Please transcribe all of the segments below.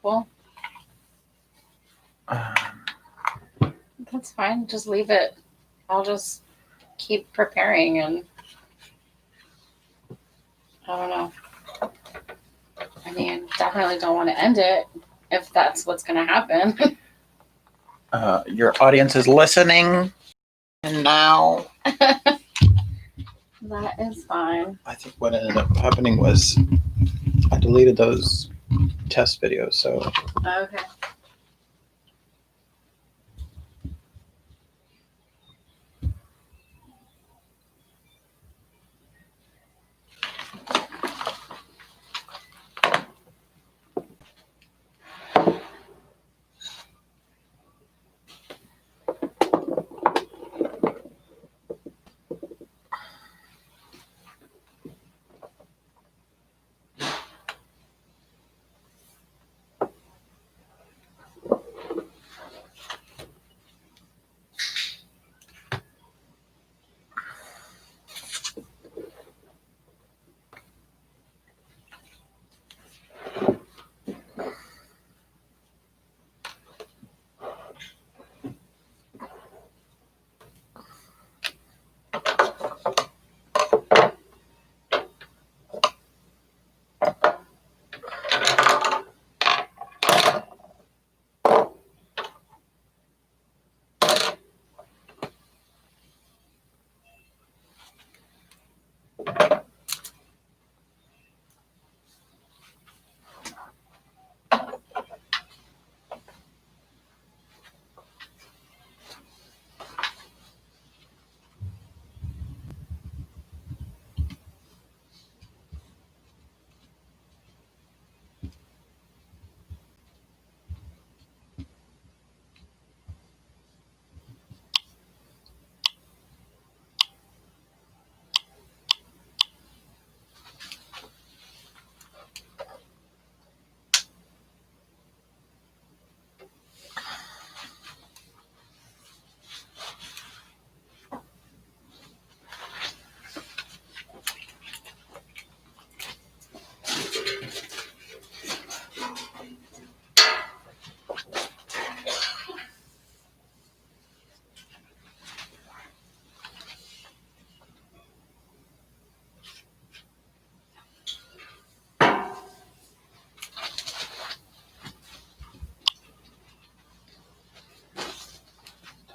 Well, that's fine. Just leave it. I'll just keep preparing, and I don't know. I mean, definitely don't want to end it if that's what's going to happen. Your audience is listening, and now That is fine. I think what ended up happening was I deleted those test videos. So Okay.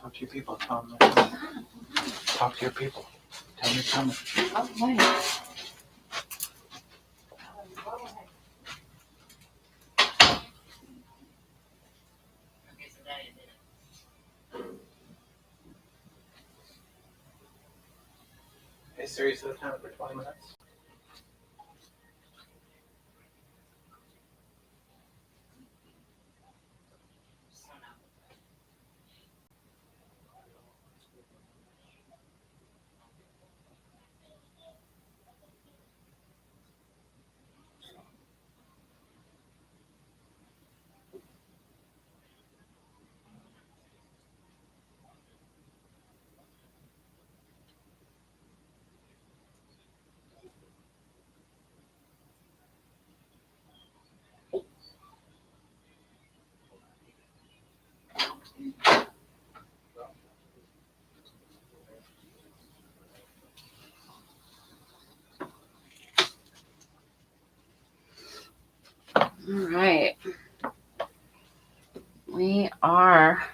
talk to your people, Tom. Talk to your people. Tell them you're coming. Okay. Hey Siri, set a timer for 20 minutes. All right. We are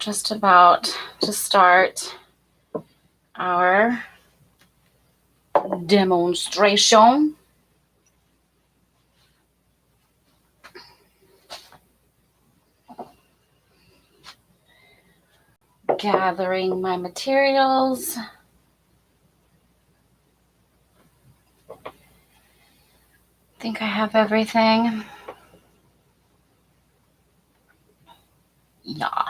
just about to start our demonstration. Gathering my materials. Think I have everything. Yeah.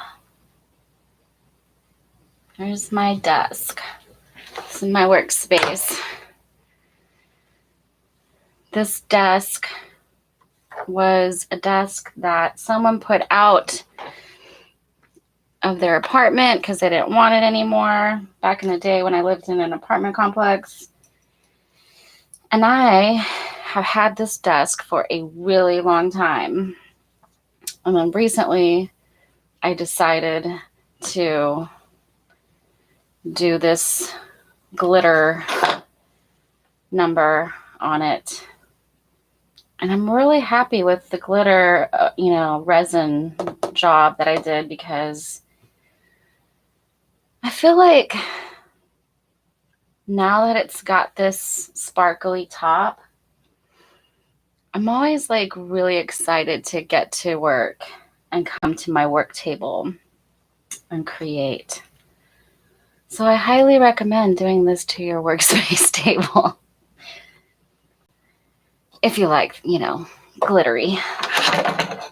There's my desk. This is my workspace. This desk was a desk that someone put out of their apartment because they didn't want it anymore back in the day when I lived in an apartment complex. And I have had this desk for a really long time. And then recently I decided to do this glitter number on it. And I'm really happy with the glitter, resin job that I did, because I feel like now that it's got this sparkly top, I'm always like really excited to get to work and come to my work table and create. So I highly recommend doing this to your workspace table. If you like, glittery.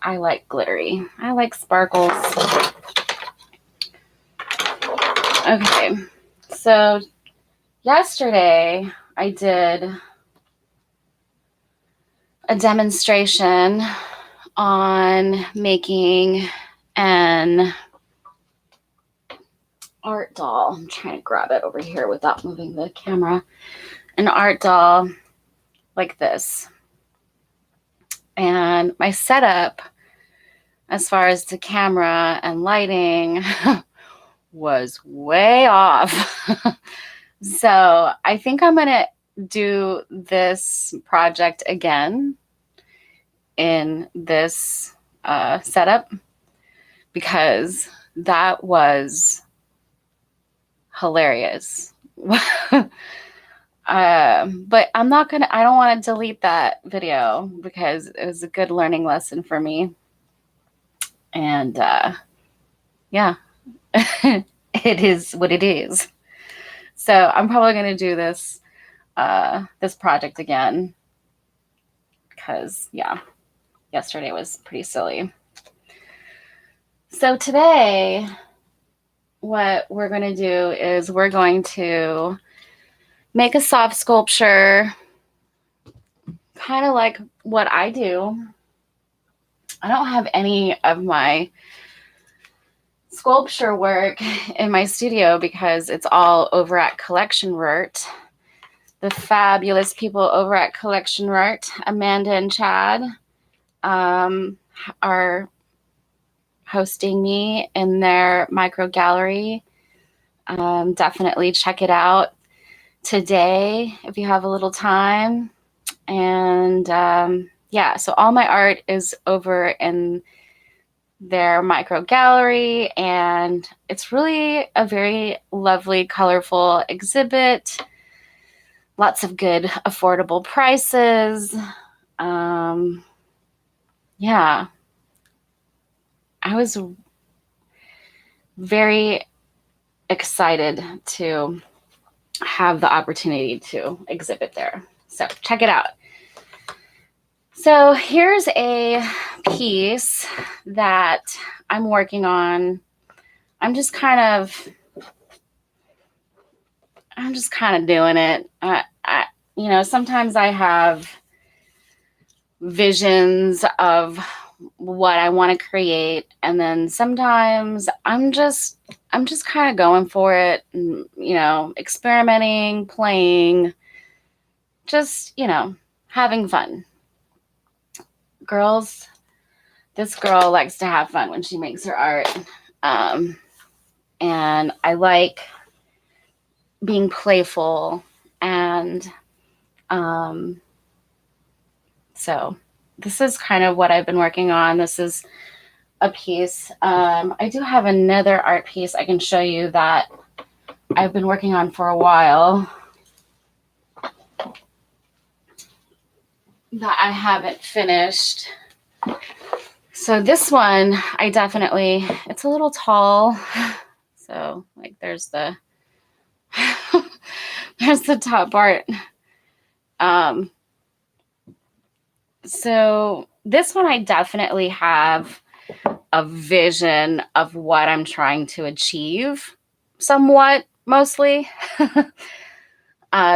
I like glittery. I like sparkles. Okay, so yesterday I did a demonstration on making an art doll. I'm trying to grab it over here without moving the camera. An art doll like this. And my setup, as far as the camera and lighting, was way off. So I think I'm going to do this project again in this setup, because that was hilarious. But I don't want to delete that video, because it was a good learning lesson for me. And yeah, it is what it is. So I'm probably going to do this project again, because yeah, yesterday was pretty silly. So today, what we're going to do is we're going to make a soft sculpture, kind of like what I do. I don't have any of my sculpture work in my studio, because it's all over at Collection Wort. The fabulous people over at Collection Wort, Amanda and Chad, are hosting me in their micro gallery. Definitely check it out today if you have a little time. And yeah, so all my art is over in their micro gallery, and it's really a very lovely, colorful exhibit. Lots of good, affordable prices. Yeah, I was very excited to have the opportunity to exhibit there. So check it out. So here's a piece that I'm working on. I'm just kind of doing it. Sometimes I have visions of what I want to create, and then sometimes I'm just kind of going for it, and, experimenting, playing, just, having fun. This girl likes to have fun when she makes her art. And I like being playful. And so this is kind of what I've been working on. This is a piece. I do have another art piece I can show you that I've been working on for a while that I haven't finished. So this one, it's a little tall. So like there's the top part. So this one, I definitely have a vision of what I'm trying to achieve, somewhat, mostly.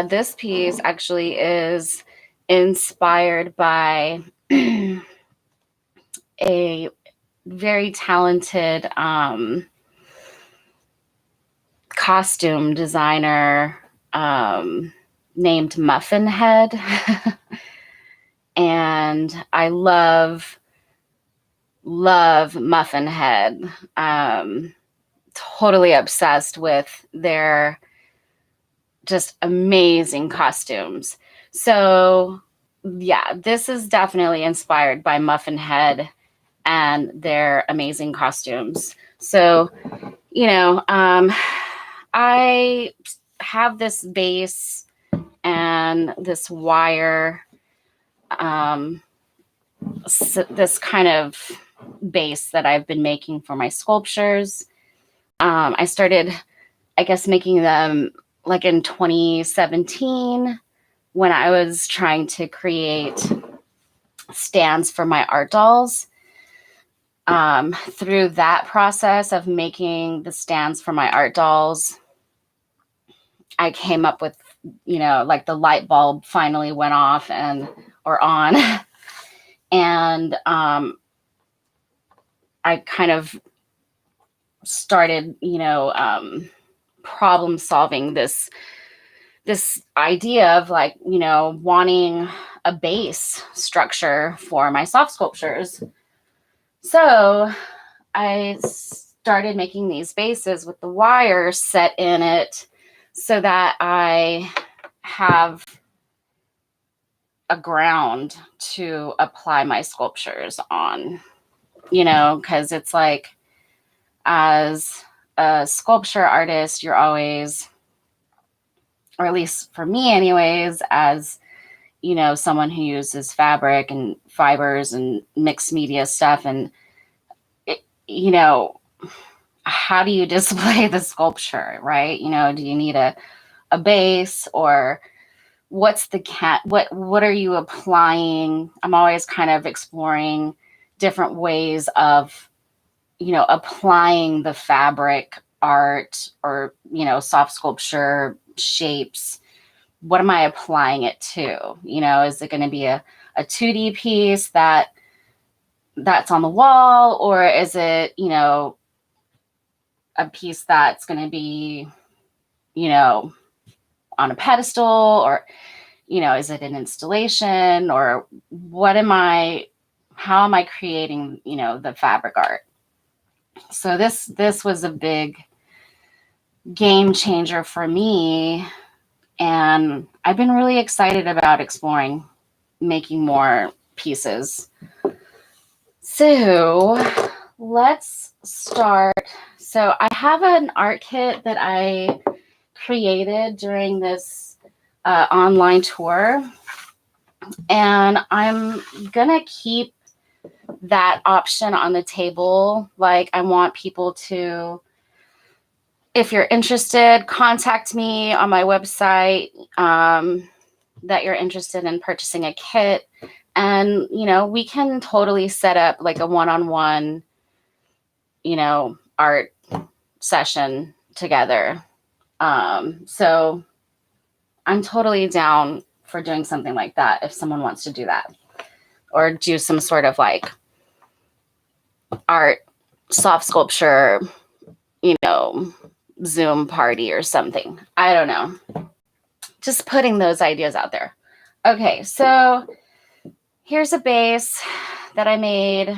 This piece actually is inspired by a very talented costume designer named Muffin Head. and I love Muffin Head. Totally obsessed with their just amazing costumes. So yeah, this is definitely inspired by Muffin Head and their amazing costumes. So, I have this base and this wire, this kind of base that I've been making for my sculptures. I started, I guess, making them like in 2017 when I was trying to create stands for my art dolls. Through that process of making the stands for my art dolls, I came up with, like the light bulb finally went off or on. And I kind of started, problem solving this idea of like, wanting a base structure for my soft sculptures. So I started making these bases with the wire set in it so that I have a ground to apply my sculptures on, because it's like, as a sculpture artist, you're always, or at least for me anyways, as someone who uses fabric and fibers and mixed media stuff, and how do you display the sculpture, right? Do you need a base, or what's the what are you applying? I'm always kind of exploring different ways of applying the fabric art, or soft sculpture shapes. What am I applying it to? Is it going to be a 2D piece that's on the wall, or is it a piece that's going to be on a pedestal, or is it an installation, or how am I creating the fabric art? So this was a big game changer for me, and I've been really excited about exploring making more pieces. So let's start. So I have an art kit that I created during this online tour, and I'm gonna keep that option on the table. Like, I want people to, if you're interested, contact me on my website, that you're interested in purchasing a kit, and we can totally set up like a one-on-one art session together. So I'm totally down for doing something like that if someone wants to do that, or do some sort of like art soft sculpture Zoom party or something. I don't know, just putting those ideas out there. Okay, so here's a base that I made.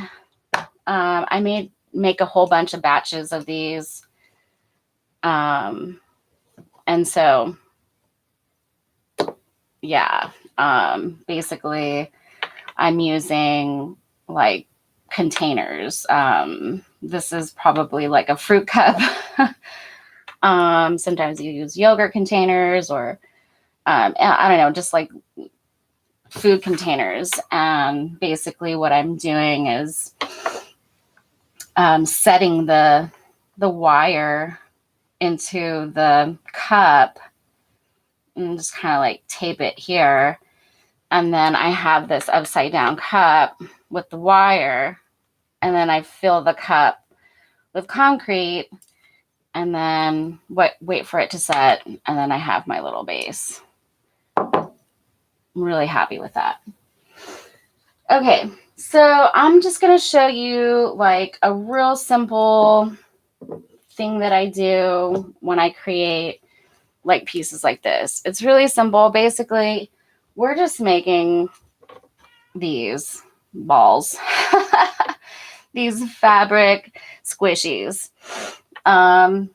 Make a whole bunch of batches of these, and so yeah, basically I'm using like containers. This is probably like a fruit cup. Sometimes you use yogurt containers, or I don't know, just like food containers. And basically what I'm doing is setting the wire into the cup, and just kind of like tape it here. And then I have this upside down cup with the wire, and then I fill the cup with concrete, and then wait for it to set, and then I have my little base. I'm really happy with that. Okay, so I'm just going to show you like a real simple thing that I do when I create like pieces like this. It's really simple. Basically, we're just making these balls, these fabric squishies. I'm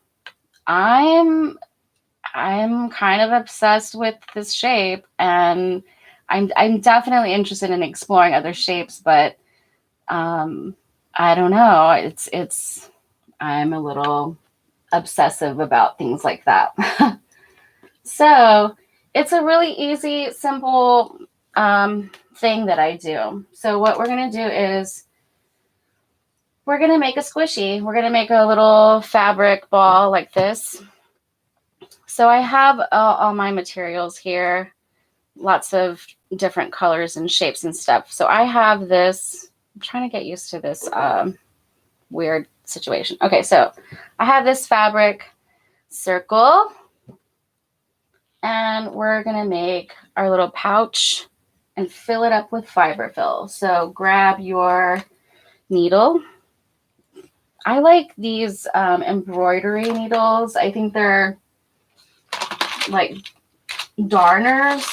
kind of obsessed with this shape, and I'm definitely interested in exploring other shapes, but I don't know. I'm a little obsessive about things like that. So it's a really easy, simple thing that I do. So what we're going to do is we're going to make a squishy. We're going to make a little fabric ball like this. So I have all my materials here, lots of different colors and shapes and stuff. So I have this. I'm trying to get used to this weird situation. Okay, so I have this fabric circle, and we're going to make our little pouch and fill it up with fiberfill. So grab your needle. I like these embroidery needles. I think they're like darners,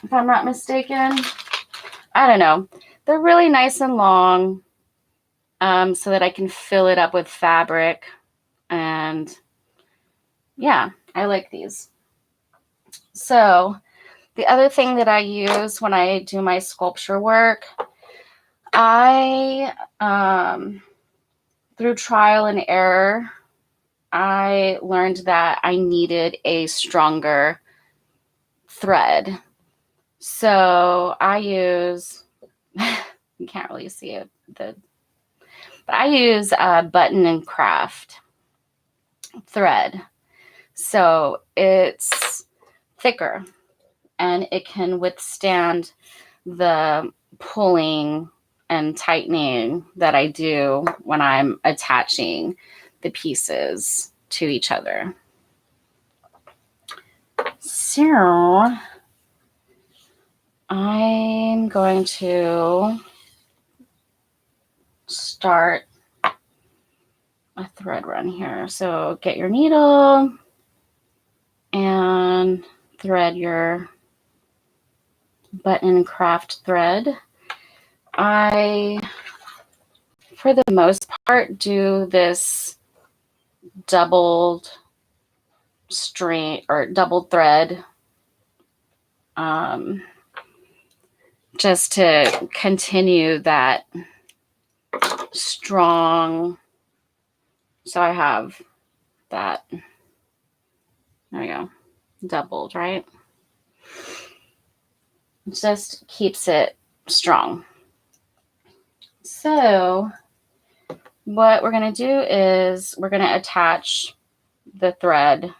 if I'm not mistaken. I don't know. They're really nice and long, so that I can fill it up with fabric. And yeah, I like these. So the other thing that I use when I do my sculpture work, I, through trial and error, I learned that I needed a stronger thread. So I use, you can't really see it, but I use Button and Craft thread. So it's thicker and it can withstand the pulling and tightening that I do when I'm attaching the pieces to each other. So I'm going to start a thread run here. So get your needle and thread your Button Craft thread. I, for the most part, do this doubled string or doubled thread, just to continue that strong. So I have that. There we go. Doubled, right? It just keeps it strong. So what we're going to do is we're going to attach the thread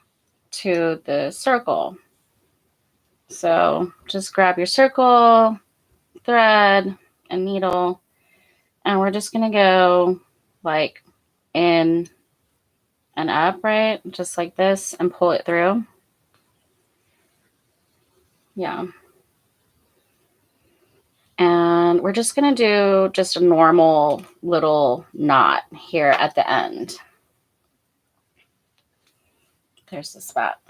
to the circle. So just grab your circle, thread, and needle, and we're just going to go like in and up, right? Just like this, and pull it through. Yeah. And we're just going to do just a normal little knot here at the end. There's the spot.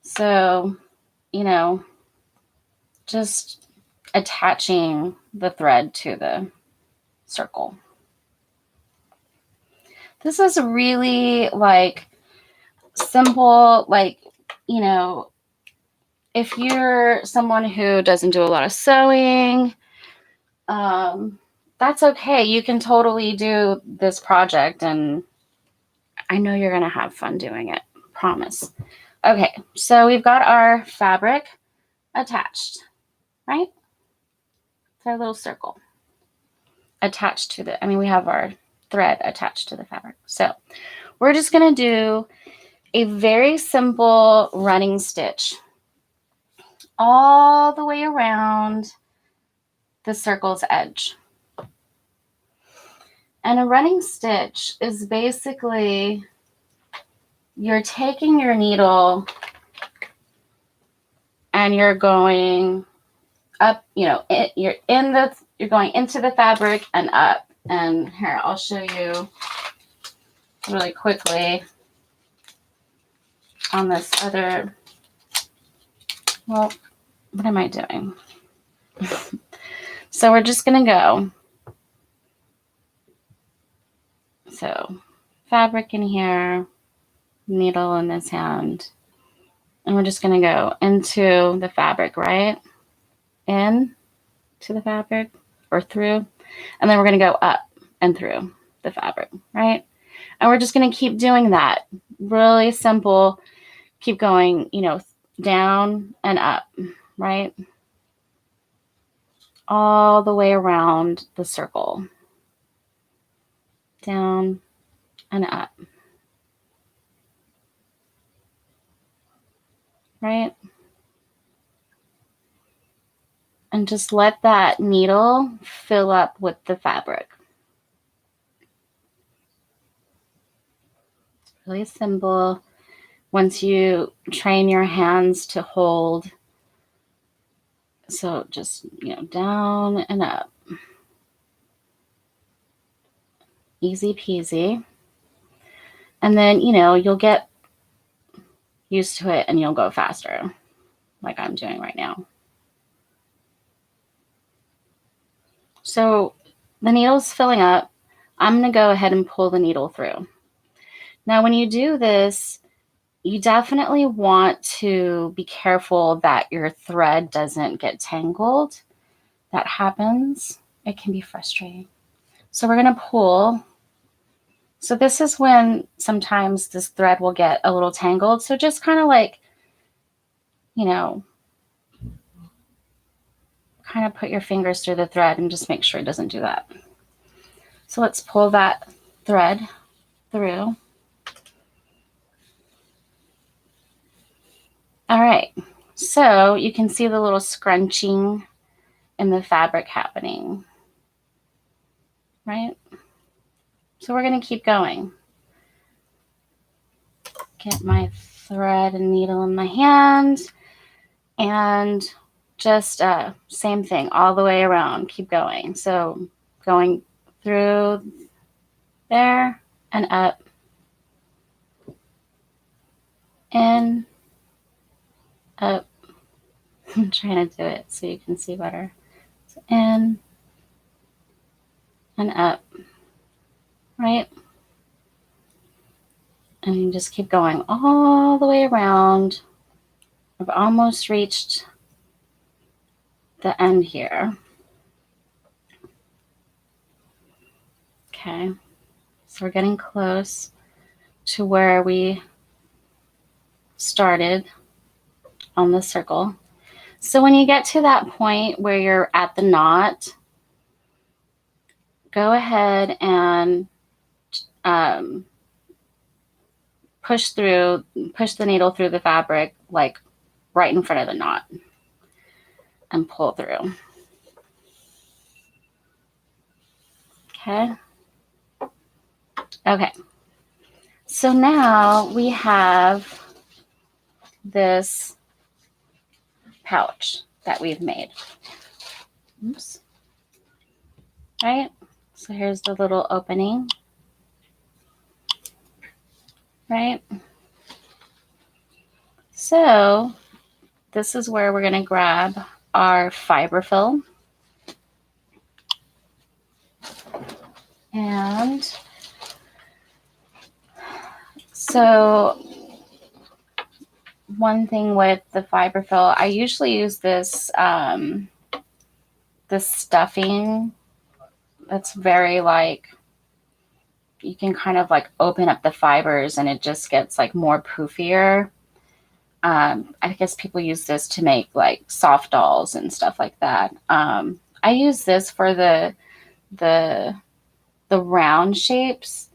So, you know, just attaching the thread to the circle. This is really like simple, like, you know, if you're someone who doesn't do a lot of sewing, that's okay. You can totally do this project, and I know you're going to have fun doing it. Promise. Okay, so we've got our fabric attached, right? It's our little circle attached to we have our thread attached to the fabric. So we're just going to do a very simple running stitch all the way around the circle's edge. And a running stitch is basically you're taking your needle and you're going up, you know, you're going into the fabric and up. And here, I'll show you really quickly on this other, well, what am I doing? So we're just going to go. So fabric in here, needle in this hand, and we're just going to go into the fabric, right? In to the fabric or through, and then we're going to go up and through the fabric, right? And we're just going to keep doing that. Really simple. Keep going, you know, down and up, right? All the way around the circle. Down and up. Right? And just let that needle fill up with the fabric. It's really simple. Once you train your hands to hold, so just, you know, down and up. Easy peasy. And then, you know, you'll get used to it and you'll go faster, like I'm doing right now. So the needle's filling up. I'm going to go ahead and pull the needle through. Now, when you do this, you definitely want to be careful that your thread doesn't get tangled. That happens. It can be frustrating. So we're going to pull. So this is when sometimes this thread will get a little tangled. So just kind of like, you know, kind of put your fingers through the thread and just make sure it doesn't do that. So let's pull that thread through. All right, so you can see the little scrunching in the fabric happening, right? So we're going to keep going. Get my thread and needle in my hand and just same thing all the way around. Keep going. So going through there and up, in, up. I'm trying to do it so you can see better. So in and up, right? And you just keep going all the way around. I've almost reached the end here. Okay, so we're getting close to where we started on the circle. So when you get to that point where you're at the knot, go ahead and push the needle through the fabric, like right in front of the knot, and pull through. Okay. Okay. So now we have this pouch that we've made. Oops. Right? So here's the little opening. Right? So this is where we're going to grab our fiberfill. And so one thing with the fiberfill, I usually use this this stuffing that's very like, you can kind of like open up the fibers and it just gets like more poofier. I guess people use this to make like soft dolls and stuff like that. I use this for the round shapes.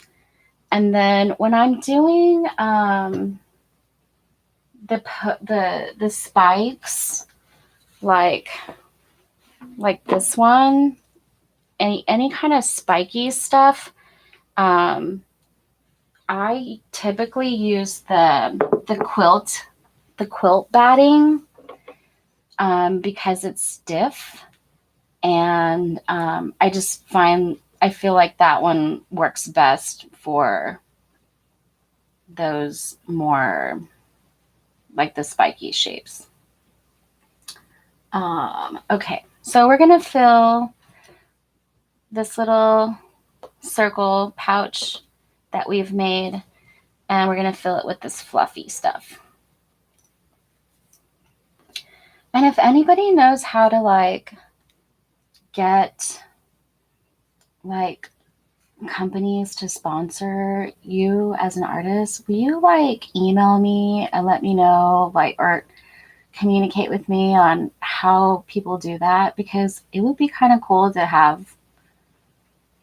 And then when I'm doing the spikes, like this one, any kind of spiky stuff, I typically use the quilt batting because it's stiff, and I feel like that one works best for those more like the spiky shapes. Okay, so we're gonna fill this little circle pouch that we've made, and we're gonna fill it with this fluffy stuff. And if anybody knows how to like get like companies to sponsor you as an artist, will you like email me and let me know, like, or communicate with me on how people do that? Because it would be kind of cool to have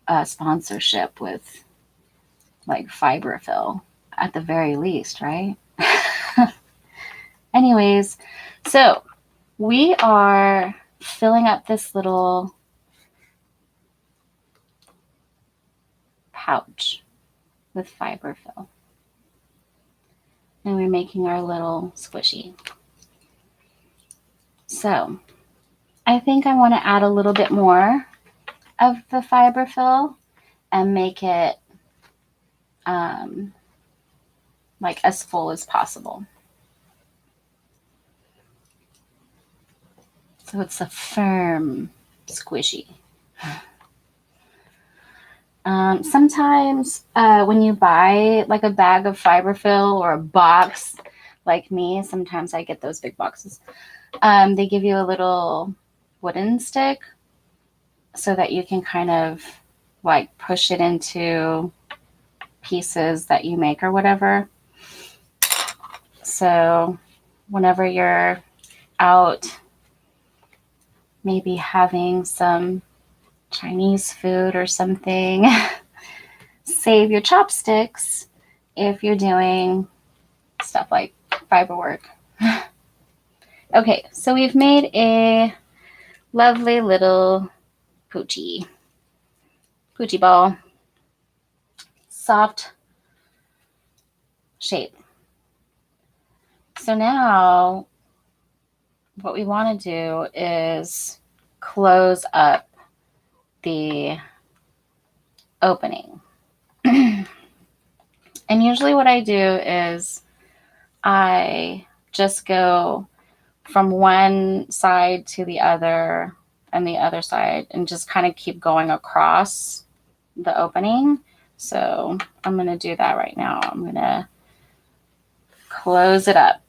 a sponsorship with like Fiberfill at the very least, right? Anyways, so we are filling up this little pouch with Fiberfill. And we're making our little squishy. So I think I want to add a little bit more of the Fiberfill and make it like as full as possible. So it's a firm squishy. Sometimes when you buy like a bag of Fiberfill or a box, like me, sometimes I get those big boxes. They give you a little wooden stick so that you can kind of like push it into pieces that you make or whatever. So whenever you're out maybe having some Chinese food or something, save your chopsticks if you're doing stuff like fiber work. Okay, so we've made a lovely little poochie ball, soft shape. So now what we want to do is close up the opening. And usually what I do is I just go from one side to the other and the other side and just kind of keep going across the opening. So I'm going to do that right now. I'm going to close it up.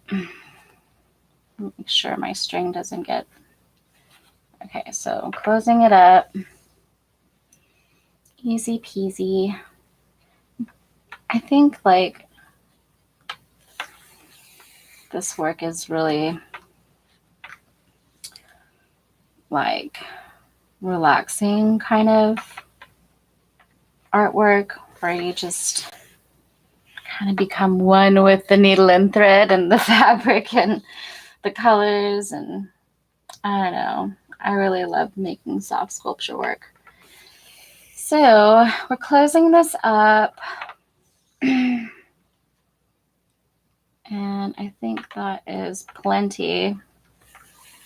Make sure my string doesn't get... Okay, so closing it up. Easy peasy. I think like this work is really like relaxing kind of artwork where you just kind of become one with the needle and thread and the fabric and the colors. And I don't know, I really love making soft sculpture work. So we're closing this up. And I think that is plenty,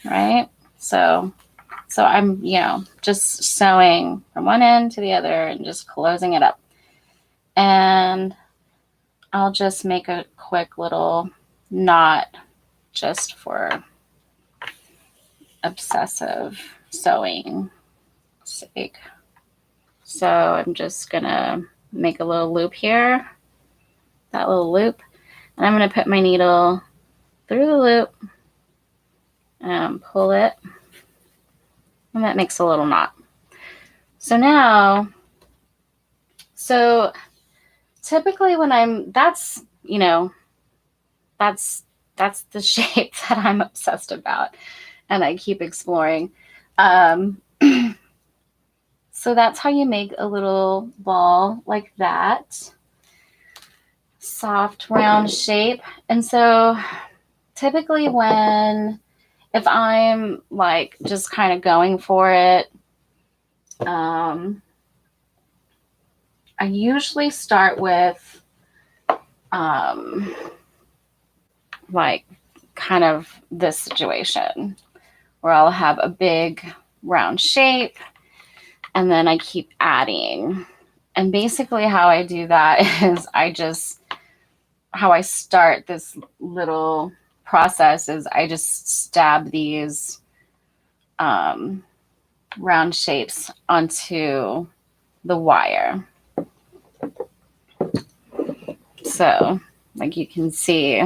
right? So I'm, just sewing from one end to the other and just closing it up. And I'll just make a quick little knot just for obsessive sewing sake. So I'm just gonna make a little loop here, that little loop, and I'm gonna put my needle through the loop and pull it, and that makes a little knot. So now, typically when that's the shape that I'm obsessed about and I keep exploring. So that's how you make a little ball like that. Soft, round shape. And so typically if I'm like just kind of going for it, I usually start with like kind of this situation where I'll have a big round shape and then I keep adding. And basically how I do that is how I start this little process is I just stab these round shapes onto the wire. So, like you can see,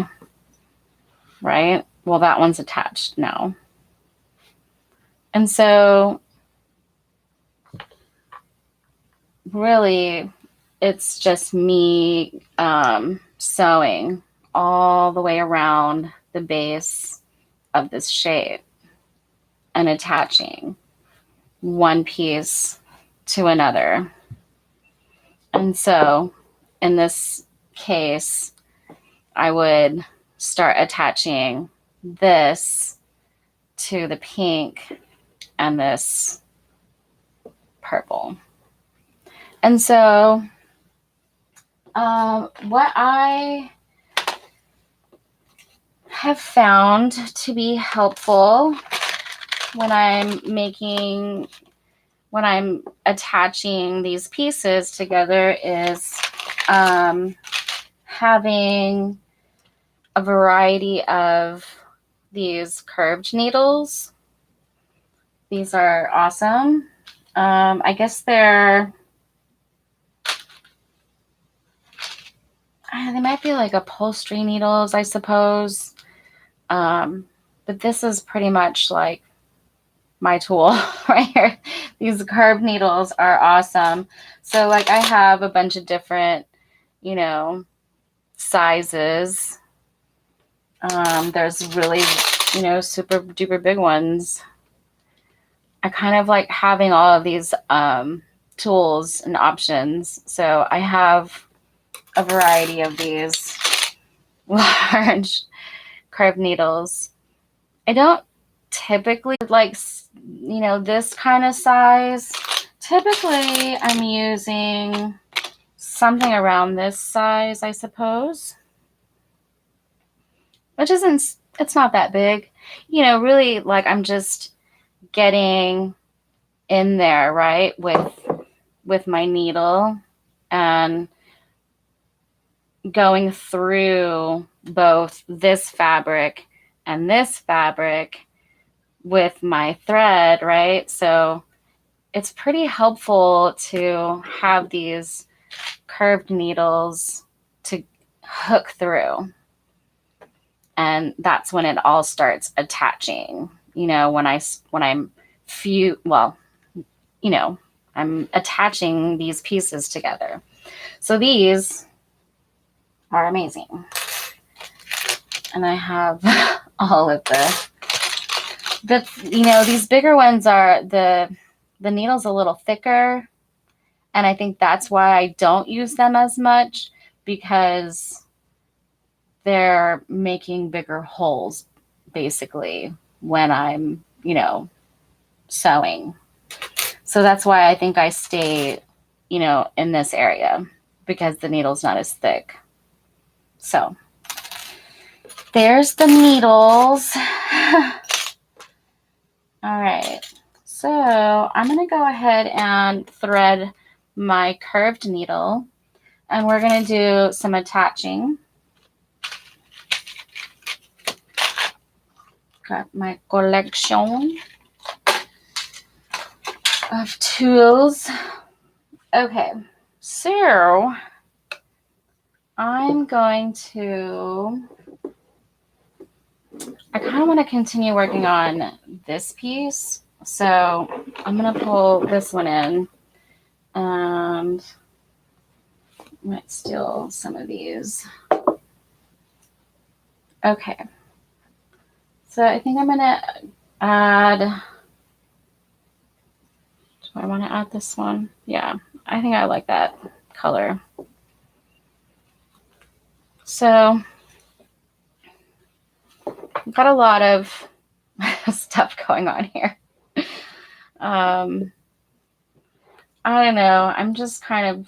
right? Well, that one's attached now. And so really it's just me sewing all the way around the base of this shape and attaching one piece to another. And so in this case, I would start attaching this to the pink and this purple. And so what I have found to be helpful when I'm attaching these pieces together is having a variety of these curved needles. These are awesome. I guess they might be like upholstery needles, I suppose. But this is pretty much like my tool right here. These curved needles are awesome. So like I have a bunch of different, sizes. There's really, super duper big ones. I kind of like having all of these tools and options. So I have a variety of these large curved needles. I don't typically like, this kind of size. Typically, I'm using something around this size, I suppose, which it's not that big. Really, like I'm just getting in there, right, with my needle and going through both this fabric and this fabric with my thread, right? So it's pretty helpful to have these curved needles to hook through. And that's when it all starts attaching, when I'm attaching these pieces together. So these are amazing. And I have all of these bigger ones are the needle's a little thicker. And I think that's why I don't use them as much, because they're making bigger holes basically when I'm, sewing. So that's why I think I stay, in this area, because the needle's not as thick. So there's the needles. All right. So I'm going to go ahead and thread my curved needle, and we're going to do some attaching. Got my collection of tools. Okay, so I'm going to, I kind of want to continue working on this piece. So I'm going to pull this one in, and I might steal some of these. Okay. So I think I'm going to add, do I want to add this one? Yeah, I think I like that color. So I've got a lot of stuff going on here. I don't know. I'm just I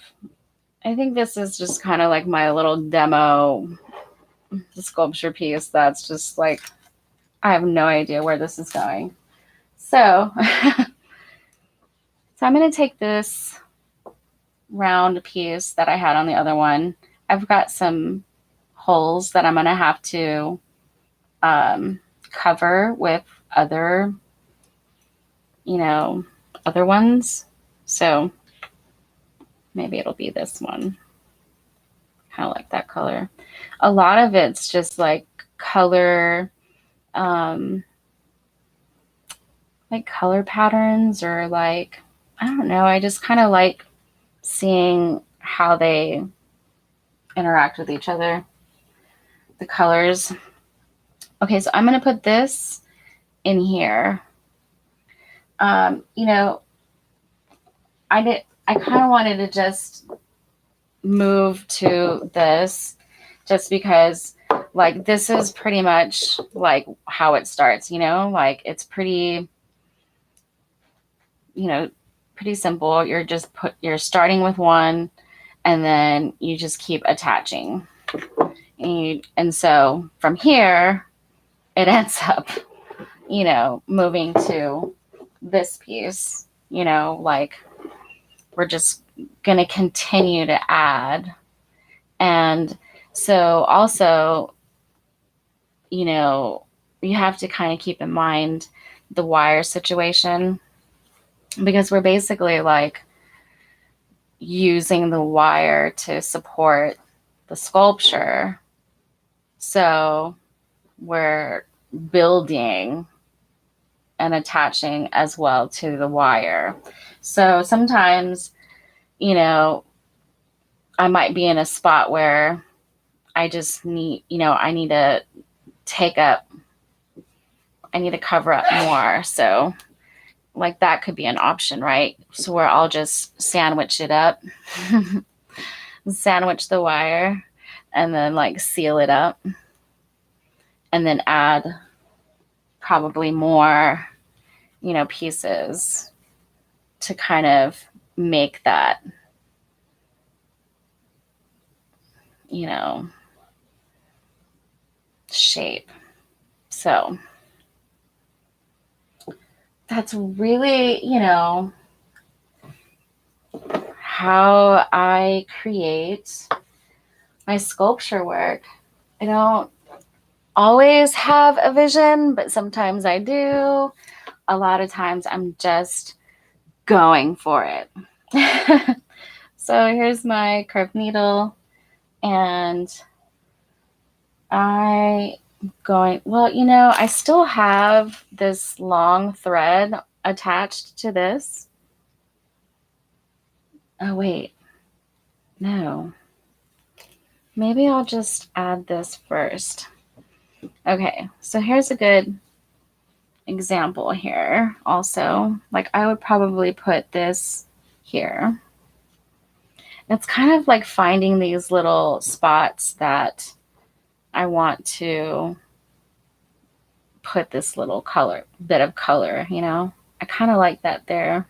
think this is just kind of like my little demo sculpture piece that's just like, I have no idea where this is going. So, so I'm going to take this round piece that I had on the other one. I've got some holes that I'm going to have to cover with other you know, other ones. So maybe it'll be this one. Kind of like that color. A lot of it's just like color, like color patterns, or like, I don't know. I just kind of like seeing how they interact with each other, the colors. Okay, so I'm going to put this in here. You know, I kind of wanted to just move to this just because like this is pretty much like how it starts, you know, like it's pretty, you know, pretty simple. You're starting with one and then you just keep attaching. And so from here, it ends up, you know, moving to this piece, you know, like we're just going to continue to add. And so also, you know, you have to kind of keep in mind the wire situation, because we're basically like using the wire to support the sculpture. So we're building and attaching as well to the wire. So sometimes, you know, I might be in a spot where I just need, you know, I need to cover up more. So like that could be an option, right? So where I'll just sandwich it up, sandwich the wire, and then like seal it up, and then add probably more, you know, pieces to kind of make that, you know, shape. So that's really, you know, how I create my sculpture work. I don't always have a vision, but sometimes I do. A lot of times I'm just going for it. So here's my curved needle, and well, you know, I still have this long thread attached to this. Oh, wait. No. Maybe I'll just add this first. Okay, so here's a good example here also. Like I would probably put this here. It's kind of like finding these little spots that I want to put this little bit of color, you know? I kind of like that there.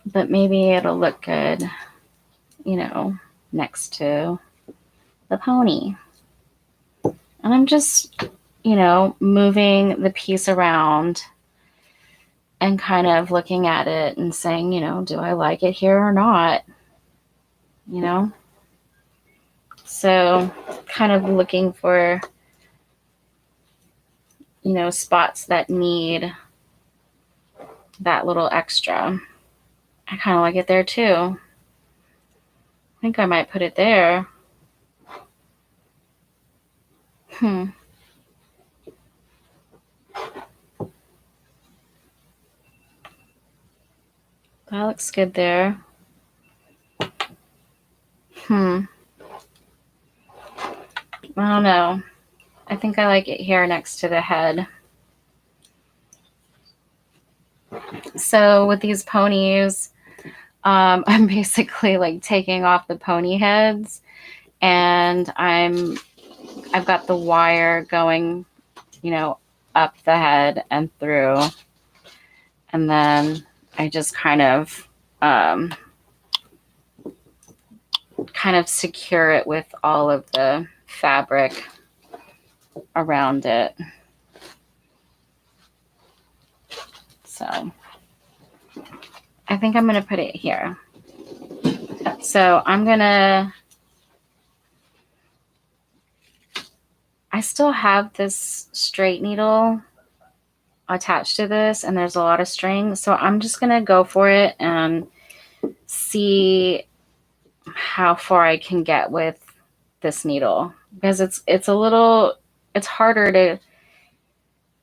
But maybe it'll look good, you know, next to the pony. And I'm just, you know, moving the piece around and kind of looking at it and saying, you know, do I like it here or not? You know? So kind of looking for, you know, spots that need that little extra. I kind of like it there too. I think I might put it there. That looks good there. I don't know. I think I like it here next to the head. So with these ponies, I'm basically like taking off the pony heads, and I've got the wire going, you know, up the head and through, and then I just kind of secure it with all of the fabric around it. So I think I'm going to put it here. So I still have this straight needle attached to this, and there's a lot of string. So I'm just going to go for it and see how far I can get with this needle, because it's a little, it's harder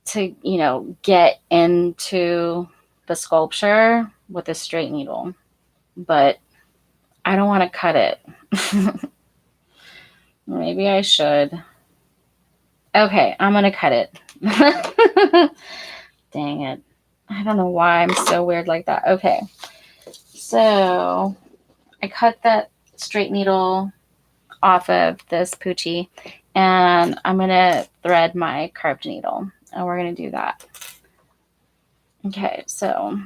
to, you know, get into the sculpture with a straight needle, but I don't want to cut it. Maybe I should. Okay, I'm going to cut it. Dang it. I don't know why I'm so weird like that. Okay. So I cut that straight needle off of this Poochie, and I'm going to thread my curved needle, and we're going to do that. Okay, so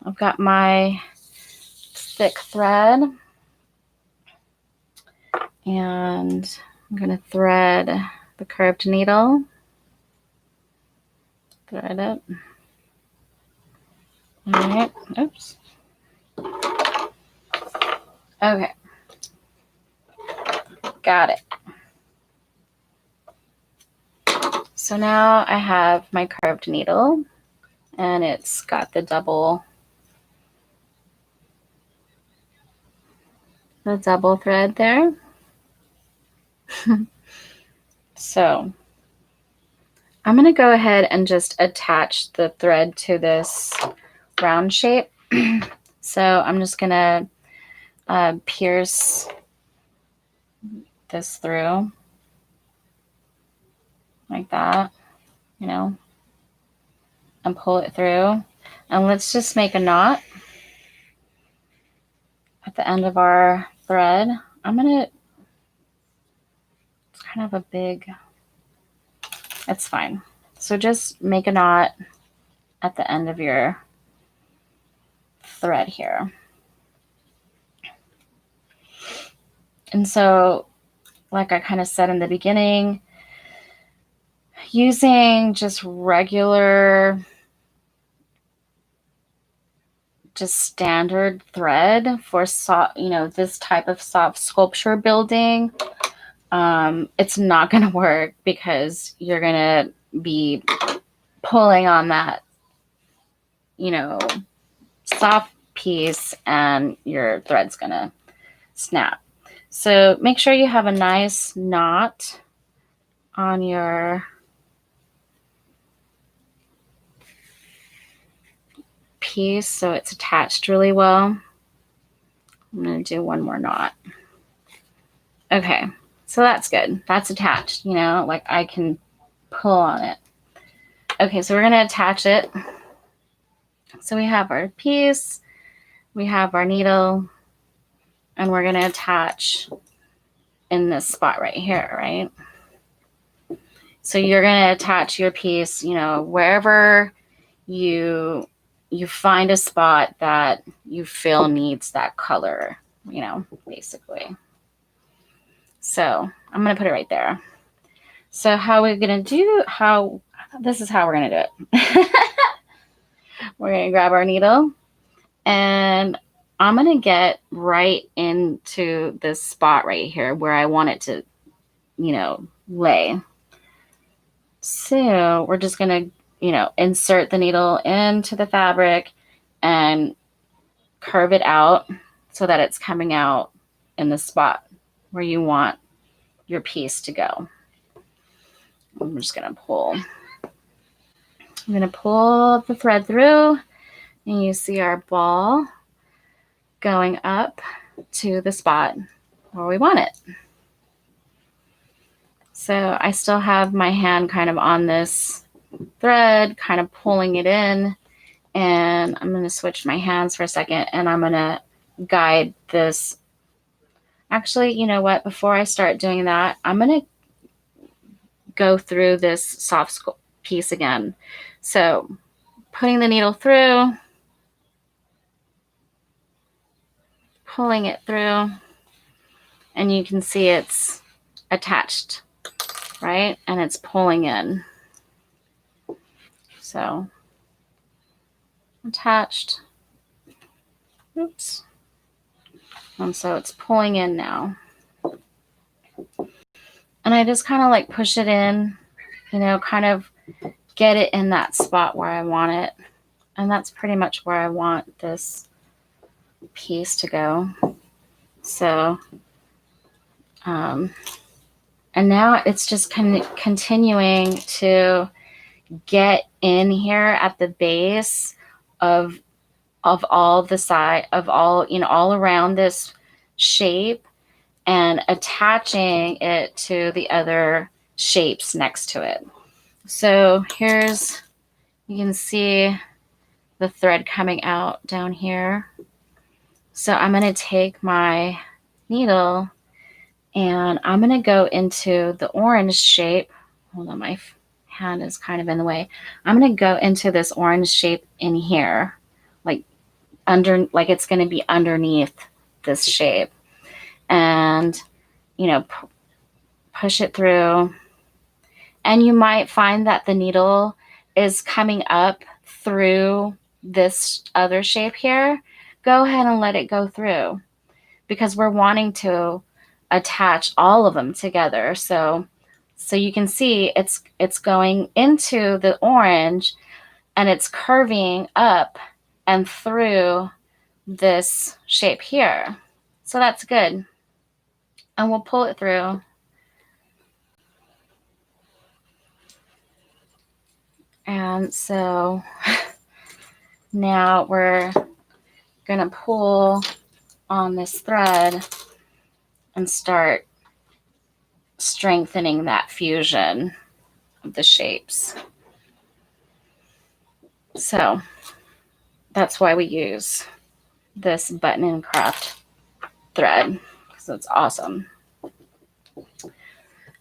I've got my thick thread, and I'm going to thread the curved needle. Thread it. All right. Oops. Okay. Got it. So now I have my curved needle, and it's got the double thread there. So I'm going to go ahead and just attach the thread to this round shape. So I'm just going to pierce this through like that, you know, and pull it through. And let's just make a knot at the end of our thread. It's kind of a big, it's fine. So just make a knot at the end of your thread here. And so, like I kind of said in the beginning, using just regular, just standard thread for this type of soft sculpture building, it's not going to work, because you're going to be pulling on that, you know, soft piece, and your thread's going to snap. So make sure you have a nice knot on your piece so it's attached really well. I'm going to do one more knot. Okay, so that's good. That's attached, you know, like I can pull on it. Okay, so we're going to attach it. So we have our piece, we have our needle, and we're going to attach in this spot right here, right? So you're going to attach your piece, you know, wherever you find a spot that you feel needs that color, you know, basically. So I'm going to put it right there. So this is how we're going to do it. We're going to grab our needle, and I'm going to get right into this spot right here where I want it to, you know, lay. So we're just going to, you know, insert the needle into the fabric and curve it out so that it's coming out in the spot where you want your piece to go. I'm just going to pull. I'm going to pull the thread through, and you see our ball going up to the spot where we want it. So I still have my hand kind of on this thread, kind of pulling it in, and I'm going to switch my hands for a second, and I'm going to guide this. Actually, you know what? Before I start doing that, I'm going to go through this soft piece again. So putting the needle through, pulling it through, and you can see it's attached, right? And it's pulling in. So attached. Oops. And so it's pulling in now. And I just kind of like push it in, you know, kind of get it in that spot where I want it. And that's pretty much where I want this piece to go. So, and now it's just continuing to get in here at the base of all the side of all, you know, all around this shape and attaching it to the other shapes next to it. So here's, you can see the thread coming out down here. So I'm going to take my needle and I'm going to go into the orange shape. Hold on, my hand is kind of in the way. I'm going to go into this orange shape in here, like it's going to be underneath this shape, and, you know, push it through. And you might find that the needle is coming up through this other shape here. Go ahead and let it go through, because we're wanting to attach all of them together. So you can see it's going into the orange and it's curving up and through this shape here. So that's good. And we'll pull it through. And so now we're going to pull on this thread and start strengthening that fusion of the shapes. So that's why we use this Button and Craft thread, because it's awesome.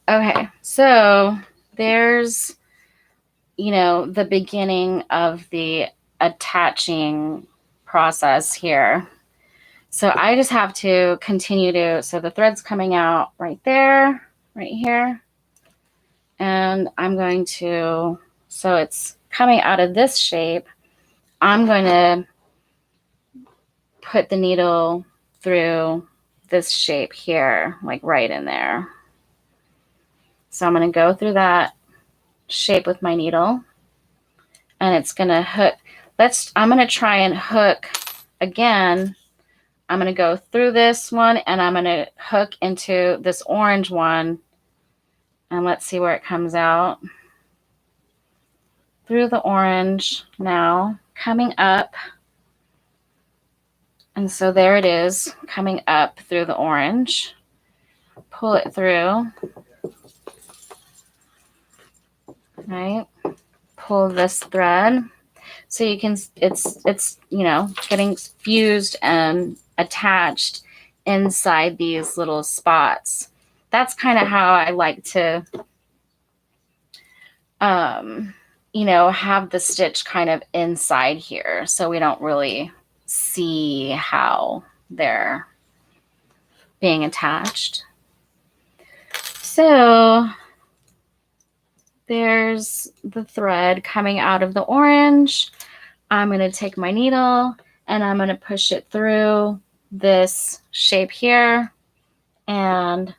Okay, so there's, you know, the beginning of the attaching process here. So I just have to continue to, so the thread's coming out right there, right here. And I'm going to, so it's coming out of this shape. I'm going to put the needle through this shape here, like right in there. So I'm going to go through that shape with my needle, and it's going to hook. I'm going to try and hook again. I'm going to go through this one and I'm going to hook into this orange one, and let's see where it comes out. Through the orange now, coming up. And so there it is, coming up through the orange. Pull it through. Right? Pull this thread. So you can, it's you know, getting fused and attached inside these little spots. That's kind of how I like to, you know, have the stitch kind of inside here, so we don't really see how they're being attached. So there's the thread coming out of the orange. I'm going to take my needle and I'm going to push it through this shape here, and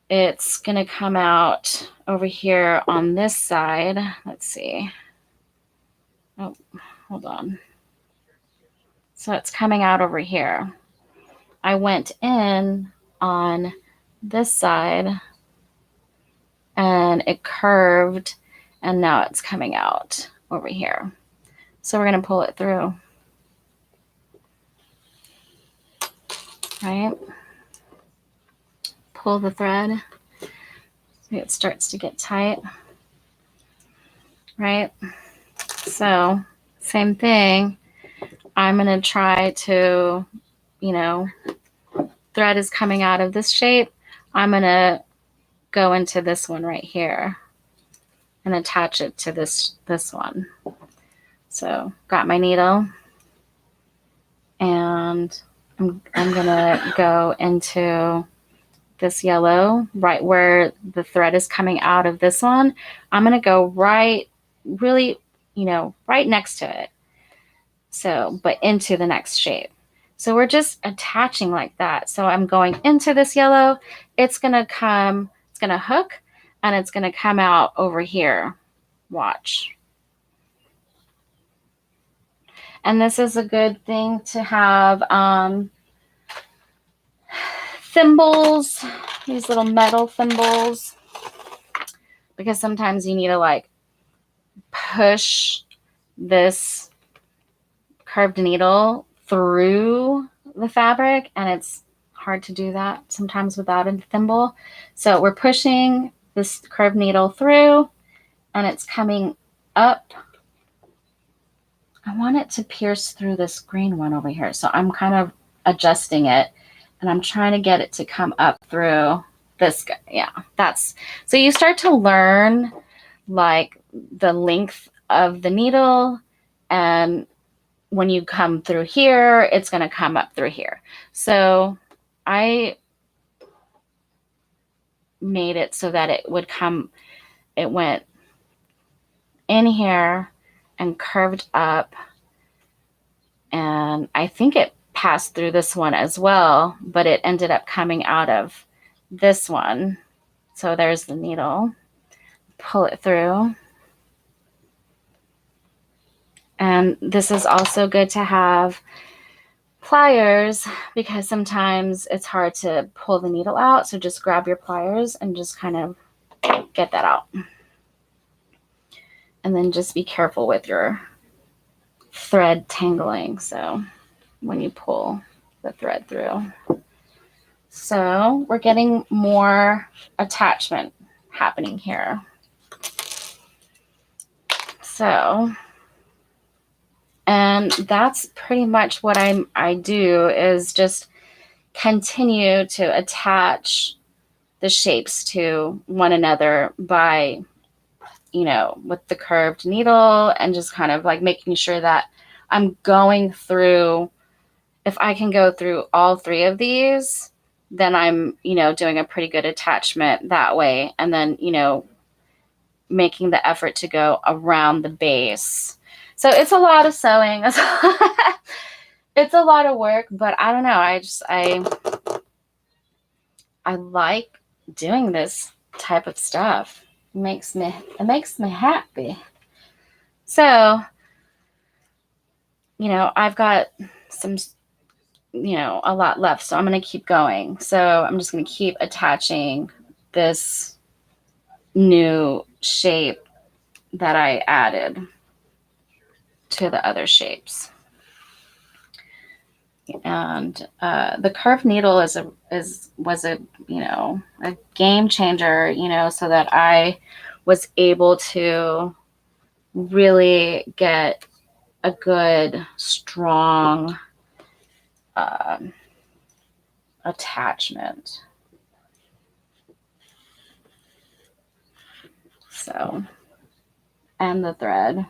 it's going to come out over here on this side. Let's see. Oh, hold on. So it's coming out over here. I went in on this side and it curved, and now it's coming out over here. So we're going to pull it through. Right? Pull the thread. See, it starts to get tight. Right? So same thing. I'm going to try to, you know, thread is coming out of this shape. I'm going to go into this one right here and attach it to this one. So got my needle, and I'm going to go into this yellow right where the thread is coming out of this one. I'm going to go right, really, you know, right next to it. So, but into the next shape. So we're just attaching like that. So I'm going into this yellow. It's going to come, it's going to hook, and it's going to come out over here. Watch. And this is a good thing to have thimbles, these little metal thimbles, because sometimes you need to like push this curved needle through the fabric, and it's hard to do that sometimes without a thimble. So we're pushing this curved needle through, and it's coming up. I want it to pierce through this green one over here. So I'm kind of adjusting it, and I'm trying to get it to come up through this guy. Yeah, that's, so you start to learn like the length of the needle, and when you come through here, it's going to come up through here. So I made it so that it would come, it went in here and curved up, and I think it passed through this one as well, but it ended up coming out of this one. So there's the needle, pull it through. And this is also good to have pliers, because sometimes it's hard to pull the needle out. So just grab your pliers and just kind of get that out. And then just be careful with your thread tangling. So when you pull the thread through. So we're getting more attachment happening here. So, and that's pretty much what I do, is just continue to attach the shapes to one another by, you know, with the curved needle, and just kind of like making sure that I'm going through, if I can go through all three of these, then I'm, you know, doing a pretty good attachment that way. And then, you know, making the effort to go around the base. So it's a lot of sewing. It's a lot of work, but I don't know. I like doing this type of stuff. It makes me happy. So, you know, I've got some, you know, a lot left, so I'm going to keep going. So I'm just going to keep attaching this new shape that I added to the other shapes. And the curved needle was a you know, a game changer, you know, so that I was able to really get a good strong attachment. So, and the thread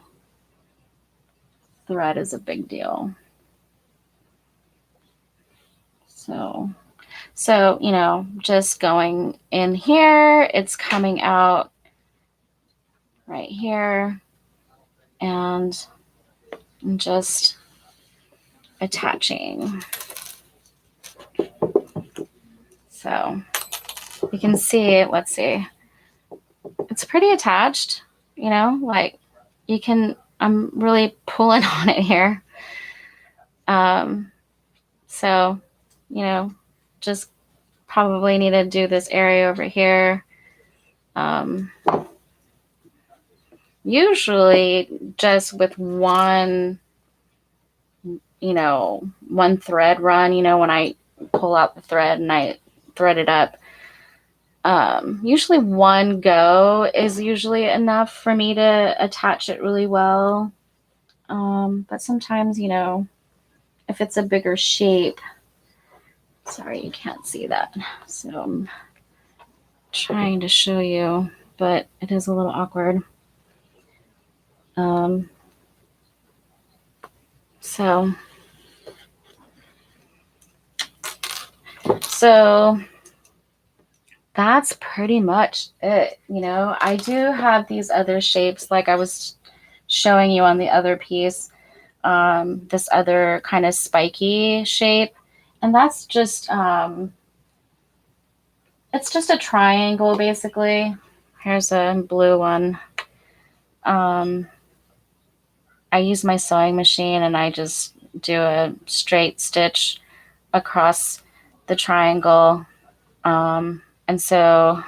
is a big deal. So, you know, just going in here, it's coming out right here, and just attaching. So you can see, let's see, it's pretty attached, you know, like you can, I'm really pulling on it here. So, you know, just probably need to do this area over here. Usually just with one, you know, one thread run, you know, when I pull out the thread and I thread it up, usually one go is usually enough for me to attach it really well. But sometimes, you know, if it's a bigger shape, sorry, you can't see that. So I'm trying to show you, but it is a little awkward. So that's pretty much it. You know, I do have these other shapes, like I was showing you on the other piece, this other kind of spiky shape. And that's just, it's just a triangle, basically. Here's a blue one. I use my sewing machine and I just do a straight stitch across the triangle. And so,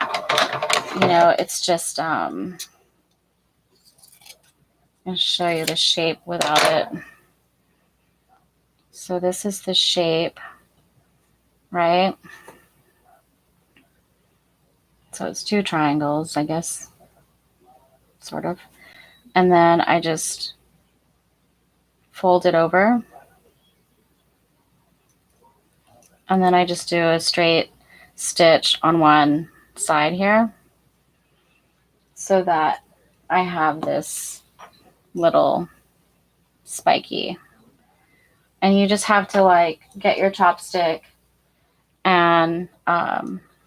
it's just, I'll show you the shape without it. So this is the shape, right? So it's 2 triangles, I guess, sort of. And then I just fold it over. And then I just do a straight stitch on one side here so that I have this little spiky. And you just have to like get your chopstick and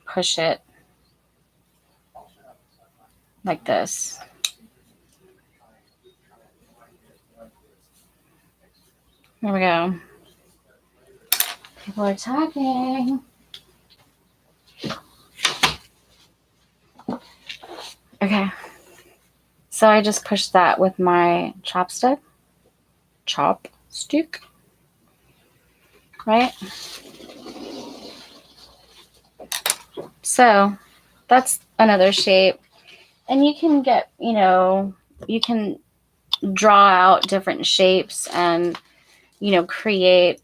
push it like this. Here we go. People are talking. Okay. So I just push that with my chopstick. Chopstick. Right? So that's another shape. And you can get, you can draw out different shapes and, create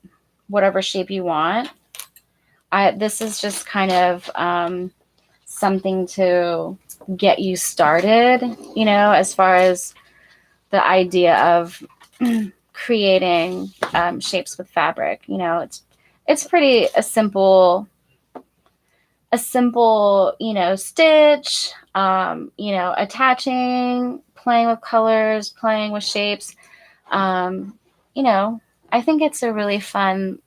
whatever shape you want. This is just kind of something to get you started, as far as the idea of creating shapes with fabric. It's pretty a simple, stitch, attaching, playing with colors, playing with shapes. I think it's a really fun,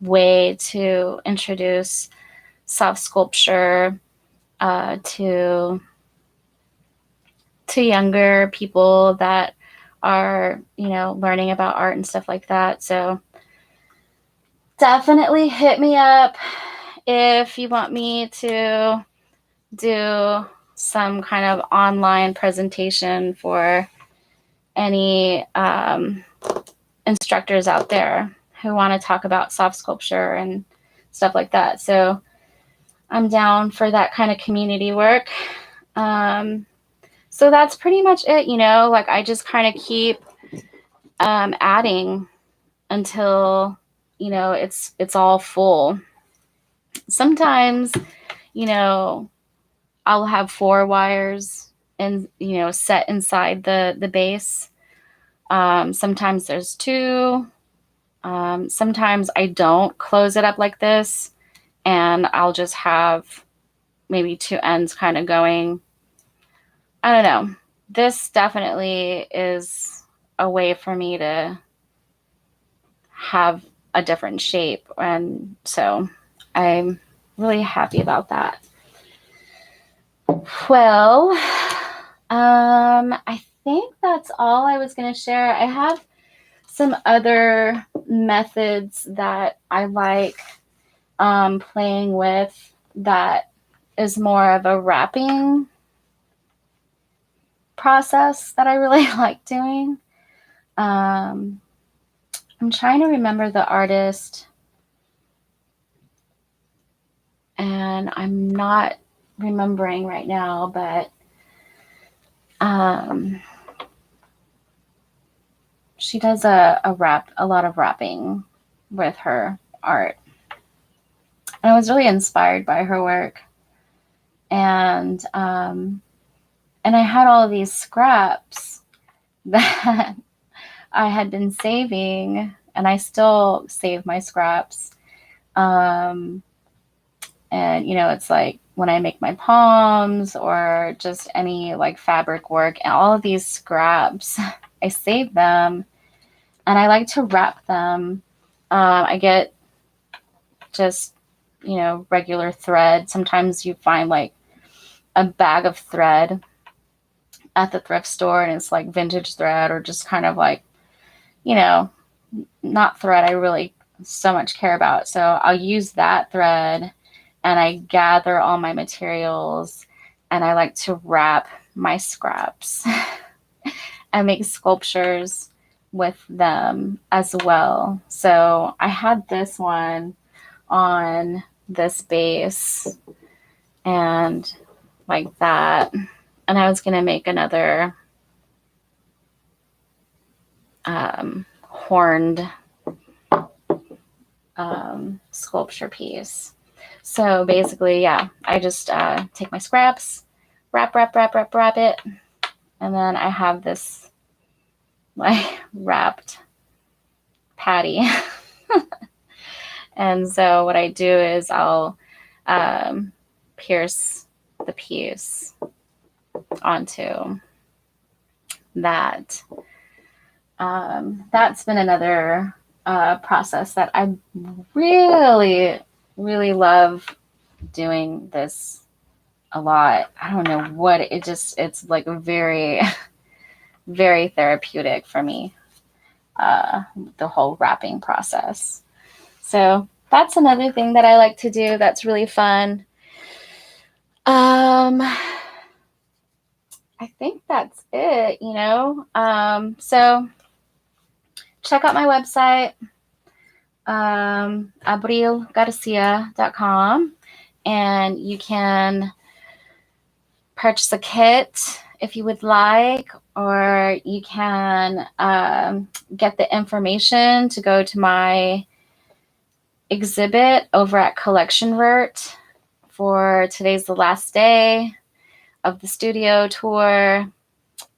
way to introduce soft sculpture to younger people that are, learning about art and stuff like that. So definitely hit me up if you want me to do some kind of online presentation for any instructors out there who want to talk about soft sculpture and stuff like that. So I'm down for that kind of community work. So that's pretty much it, like I just kind of keep adding until, it's all full. Sometimes, I'll have 4 wires and, set inside the base. Sometimes there's 2. Sometimes I don't close it up like this and I'll just have maybe 2 ends kind of going. I don't know. This definitely is a way for me to have a different shape. And so I'm really happy about that. Well, I think that's all I was going to share. I have some other methods that I like playing with that is more of a wrapping process that I really like doing. I'm trying to remember the artist and I'm not remembering right now, but she does a lot of wrapping with her art. And I was really inspired by her work. And I had all of these scraps that I had been saving, and I still save my scraps. And, it's like when I make my palms or just any like fabric work, and all of these scraps, I save them and I like to wrap them. I get just, regular thread. Sometimes you find like a bag of thread at the thrift store and it's like vintage thread or just kind of like, not thread I really so much care about. So I'll use that thread and I gather all my materials and I like to wrap my scraps and make sculptures with them as well. So I had this one on this base and like that. And I was going to make another horned sculpture piece. So basically, yeah, I just take my scraps, wrap it, and then I have this like wrapped patty. And so what I do is I'll pierce the piece onto that. That's been another process that I really, really love doing this a lot. I don't know what it's like very, very therapeutic for me, the whole wrapping process. So that's another thing that I like to do that's really fun. I think that's it, you know. So check out my website, abrilgarcia.com, and you can purchase a kit if you would like, or you can get the information to go to my exhibit over at Collection Vert for today's the last day of the studio tour.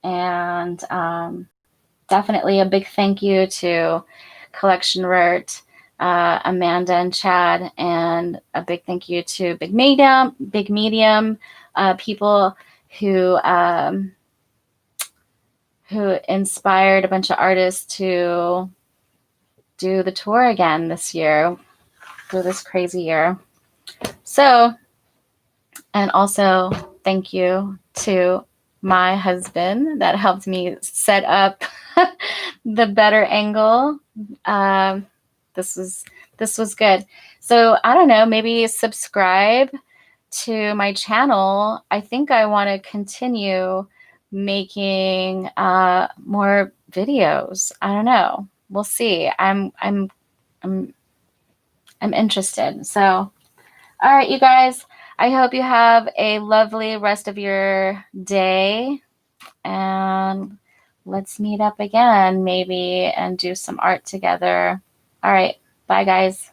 And definitely a big thank you to Collection Vert, Amanda and Chad, and a big thank you to Big Medium people who inspired a bunch of artists to do the tour again this year, through this crazy year. So, and also thank you to my husband that helped me set up the better angle. This was good. So I don't know, maybe subscribe to my channel. I think I want to continue making more videos. I don't know. We'll see. I'm interested. So, all right, you guys. I hope you have a lovely rest of your day, and let's meet up again maybe and do some art together. All right. Bye, guys.